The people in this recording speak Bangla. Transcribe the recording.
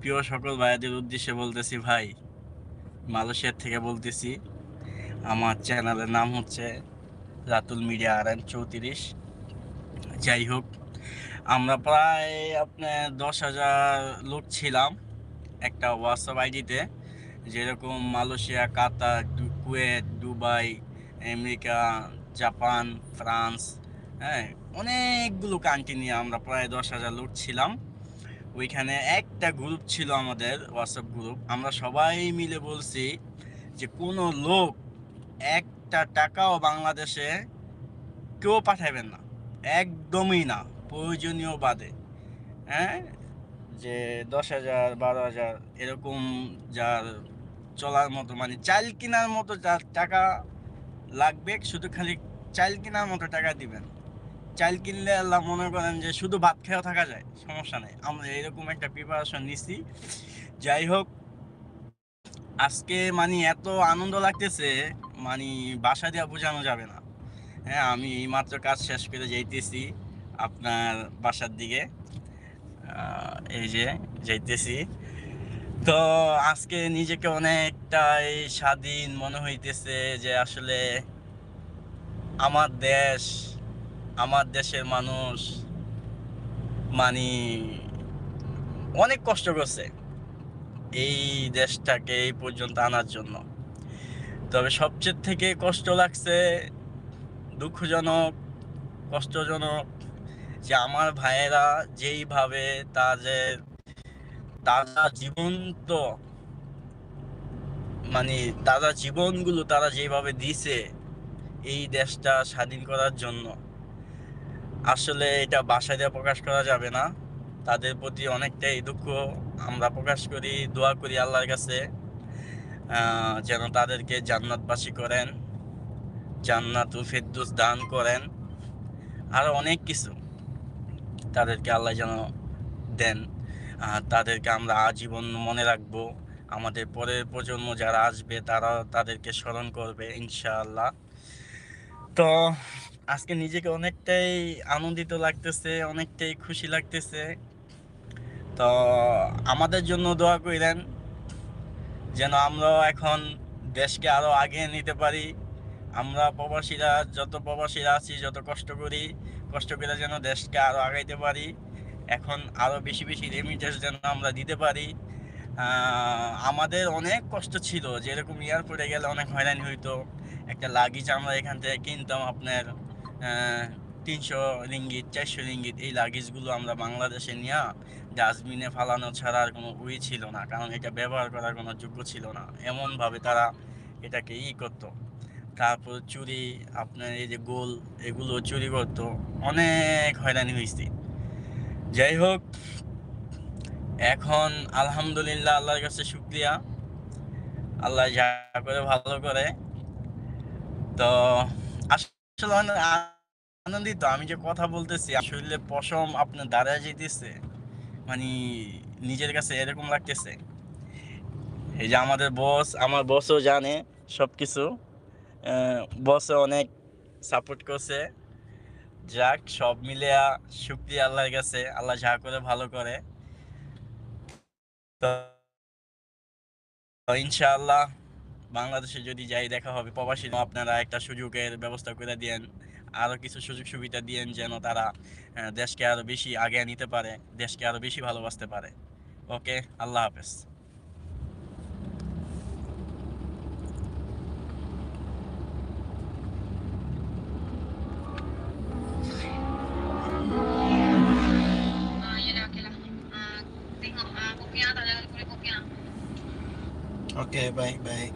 প্রিয় সকল ভাইদের উদ্দেশ্যে বলতেছি, ভাই মালয়েশিয়ার থেকে বলতেছি। আমার চ্যানেলের নাম হচ্ছে রাতুল মিডিয়া RM34। যাই হোক, আমরা প্রায় আপনার 10,000 লোক ছিলাম একটা হোয়াটসঅ্যাপ আইডিতে। যেরকম Malaysia, Qatar, Kuwait, Dubai, America, Japan, France, হ্যাঁ, অনেকগুলো কান্ট্রি নিয়ে আমরা প্রায় 10,000 লোক ছিলাম। ওইখানে একটা গ্রুপ ছিল, আমাদের হোয়াটসঅ্যাপ গ্রুপ। আমরা সবাই মিলে বলছি যে কোনো লোক একটা টাকাও বাংলাদেশে কেউ পাঠাবেন না, একদমই না, প্রয়োজনীয় বাদে। হ্যাঁ, যে 10,000, 12,000 এরকম যার চলার মতো, মানে চাল কেনার মতো যার টাকা লাগবে, শুধু খালি চাল কেনার মতো টাকা দিবেন। চাল কিনলে আল্লাহ মনে করেন যে শুধু ভাত খেয়েও থাকা যায়, সমস্যা নেই। আমরা এরকম একটা প্রিপারেশন নিছি। যাই হোক, আজকে মানে এত আনন্দ লাগতেছে, মানে বাসা দিয়া বোঝানো যাবে না। হ্যাঁ, আমি এইমাত্র কাজ শেষ করে যাইতেছি আপনার বাসার দিকে। এই যে যাইতেছি। তো আজকে নিজেকে অনেকটাই স্বাধীন মনে হইতেছে, যে আসলে আমার দেশ, আমার দেশের মানুষ মানে অনেক কষ্ট করছে এই দেশটাকে এই পর্যন্ত আনার জন্য। তবে সবচেয়ে থেকে কষ্ট লাগছে, দুঃখজনক, কষ্টজনক, যে আমার ভাইয়েরা যেইভাবে তাদের তারা জীবন্ত, মানে তারা জীবনগুলো তারা যেভাবে দিছে এই দেশটা স্বাধীন করার জন্য, আসলে এটা ভাষায় দিয়ে প্রকাশ করা যাবে না। তাদের প্রতি অনেকটাই দুঃখ আমরা প্রকাশ করি, দোয়া করি আল্লাহর কাছে যেন তাদেরকে জান্নাতবাসী করেন, জান্নাতুল ফেরদৌস দান করেন, আরো অনেক কিছু তাদেরকে আল্লাহ যেন দেন। তাদেরকে আমরা আজীবন মনে রাখবো। আমাদের পরের প্রজন্ম যারা আসবে তারাও তাদেরকে স্মরণ করবে ইনশাআল্লাহ। তো আজকে নিজেকে অনেকটাই আনন্দিত লাগতেছে, অনেকটাই খুশি লাগতেছে। তো আমাদের জন্য দোয়া করেন যেন আমরা এখন দেশকে আরো আগে নিতে পারি। আমরা প্রবাসীরা, যত প্রবাসীরা আছি, যত কষ্ট করি, কষ্ট করে যেন দেশকে আরো আগাইতে পারি। এখন আরো বেশি বেশি রেমিটেন্স যেন আমরা দিতে পারি। আমাদের অনেক কষ্ট ছিল, যেরকম এয়ারপোর্টে গেলে অনেক হয়রানি হইতো। একটা লাগেজ আমরা এখান থেকে কিনতাম আপনার 300 রিঙ্গিত, 400 রিঙ্গিত। এই লাগেজগুলো আমরা বাংলাদেশে নিয়ে ডাস্টবিনে ফালানো ছাড়া আর কোনো উই ছিল না, কারণ এটা ব্যবহার করার কোনো যোগ্য ছিল না। এমনভাবে তারা এটাকে করতো। তারপর চুরি, আপনার এই যে গোল, এগুলো চুরি করতো। অনেক হয়রানি হয়েছি। যাই হোক, এখন আলহামদুলিল্লাহ, আল্লাহর কাছে শুকরিয়া, আল্লাহ যা করে ভালো করে। তো আসলে অনেক আনন্দিত, আমি যে কথা বলতেছি শরীরে পশম আপনার দাঁড়ায় যেতেছে, মানে নিজের কাছে এরকম লাগতেছে। এই যে আমাদের বস, আমার বসও জানে সবকিছু, বসও অনেক সাপোর্ট করছে। যাক, সব মিলিয়া শুকরিয়া আল্লাহর কাছে, আল্লাহ যা করে ভালো করে। তো ইনশাআল্লাহ বাংলাদেশে যদি যাই দেখা হবে। প্রবাসী আপনারা একটা সুযোগের ব্যবস্থা করে দিয়েন, আরো কিছু সুযোগ সুবিধা দিয়েন, যেন তারা দেশকে আরো বেশি আগে নিতে পারে, দেশকে আরো বেশি ভালোবাসতে পারে। ওকে, আল্লাহ হাফেজ। Oke, baik, baik.